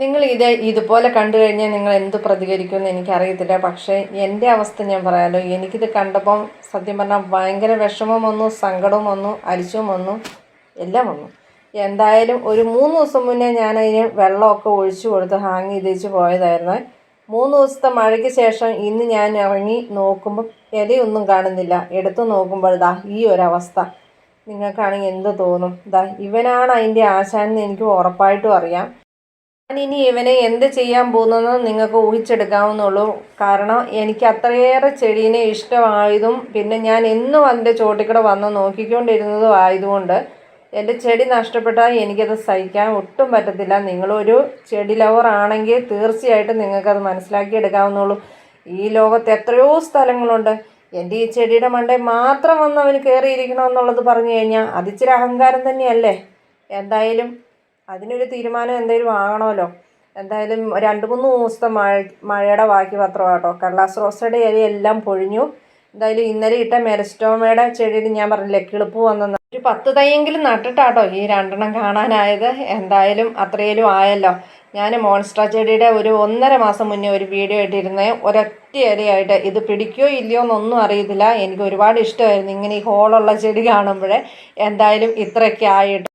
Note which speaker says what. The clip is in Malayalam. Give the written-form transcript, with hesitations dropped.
Speaker 1: നിങ്ങൾ ഇതുപോലെ കണ്ടു കഴിഞ്ഞാൽ നിങ്ങൾ എന്ത് പ്രതികരിക്കുമെന്ന് എനിക്കറിയത്തില്ല. പക്ഷേ എൻ്റെ അവസ്ഥ ഞാൻ പറയാമല്ലോ. എനിക്കിത് കണ്ടപ്പം സത്യം പറഞ്ഞാൽ ഭയങ്കര വിഷമം വന്നു, സങ്കടവും വന്നു, അരിശവും വന്നു, എല്ലാം വന്നു. എന്തായാലും ഒരു 3 ദിവസം മുന്നേ ഞാനതിന് വെള്ളമൊക്കെ ഒഴിച്ചു കൊടുത്ത് ഹാങ് ചെയ്ത് വെച്ച് പോയതായിരുന്നു. 3 ദിവസത്തെ മഴയ്ക്ക് ശേഷം ഇന്ന് ഞാൻ ഇറങ്ങി നോക്കുമ്പോൾ ഇലയൊന്നും കാണുന്നില്ല. എടുത്തു നോക്കുമ്പോൾ ദാ ഈ ഒരവസ്ഥ. നിങ്ങൾക്കാണെങ്കിൽ എന്ത് തോന്നും? ദാ ഇവനാണ് അതിൻ്റെ ആശാനെന്ന് എനിക്ക് ഉറപ്പായിട്ടും അറിയാം. ഞാനിനി ഇവനെ എന്ത് ചെയ്യാൻ പോകുന്നതെന്ന് നിങ്ങൾക്ക് ഊഹിച്ചെടുക്കാവുന്നുള്ളൂ. കാരണം എനിക്ക് അത്രയേറെ ചെടീനെ ഇഷ്ടമായതും പിന്നെ ഞാൻ എന്നും അതിൻ്റെ ചോട്ടിക്കൂടെ വന്ന് നോക്കിക്കൊണ്ടിരുന്നതും ആയതുകൊണ്ട് എൻ്റെ ചെടി നഷ്ടപ്പെട്ടാൽ എനിക്കത് സഹിക്കാൻ ഒട്ടും പറ്റത്തില്ല. നിങ്ങളൊരു ചെടി ലവർ ആണെങ്കിൽ തീർച്ചയായിട്ടും നിങ്ങൾക്കത് മനസ്സിലാക്കിയെടുക്കാവുന്നുള്ളൂ. ഈ ലോകത്ത് എത്രയോ സ്ഥലങ്ങളുണ്ട്. എൻ്റെ ഈ ചെടിയുടെ മണ്ടയിൽ മാത്രം വന്ന് അവന് കയറിയിരിക്കണമെന്നുള്ളത് പറഞ്ഞു കഴിഞ്ഞാൽ അതിച്ചിരി അഹങ്കാരം തന്നെയല്ലേ? എന്തായാലും അതിനൊരു തീരുമാനം എന്തായാലും ആകണമല്ലോ. എന്തായാലും 2-3 ദിവസത്തെ മഴയുടെ ബാക്കി പത്രമാണ് കേട്ടോ. കടലാസ് റോസയുടെ ഇലയെല്ലാം പൊഴിഞ്ഞു. എന്തായാലും ഇന്നലെ ഇട്ട മെരിസ്റ്റോമയുടെ ചെടിയിൽ ഞാൻ പറഞ്ഞില്ലേ കിളിപ്പ് വന്നെന്ന്, ഒരു 10 തൈയെങ്കിലും നട്ടിട്ടാട്ടോ ഈ 2 കാണാനായത്. എന്തായാലും അത്രയേലും ആയല്ലോ. ഞാൻ മോൺസ്ട്രാ ചെടിയുടെ ഒരു 1.5 മാസം മുന്നേ ഒരു വീഡിയോ ഇട്ടിരുന്നേ. ഒരൊറ്റ ഇലയായിട്ട് ഇത് പിടിക്കുകയോ ഇല്ലയോ എന്നൊന്നും അറിയത്തില്ല. എനിക്ക് ഒരുപാട് ഇഷ്ടമായിരുന്നു ഇങ്ങനെ ഈ ഹോളുള്ള ചെടി കാണുമ്പോഴേ. എന്തായാലും ഇത്രയൊക്കെ ആയിട്ട്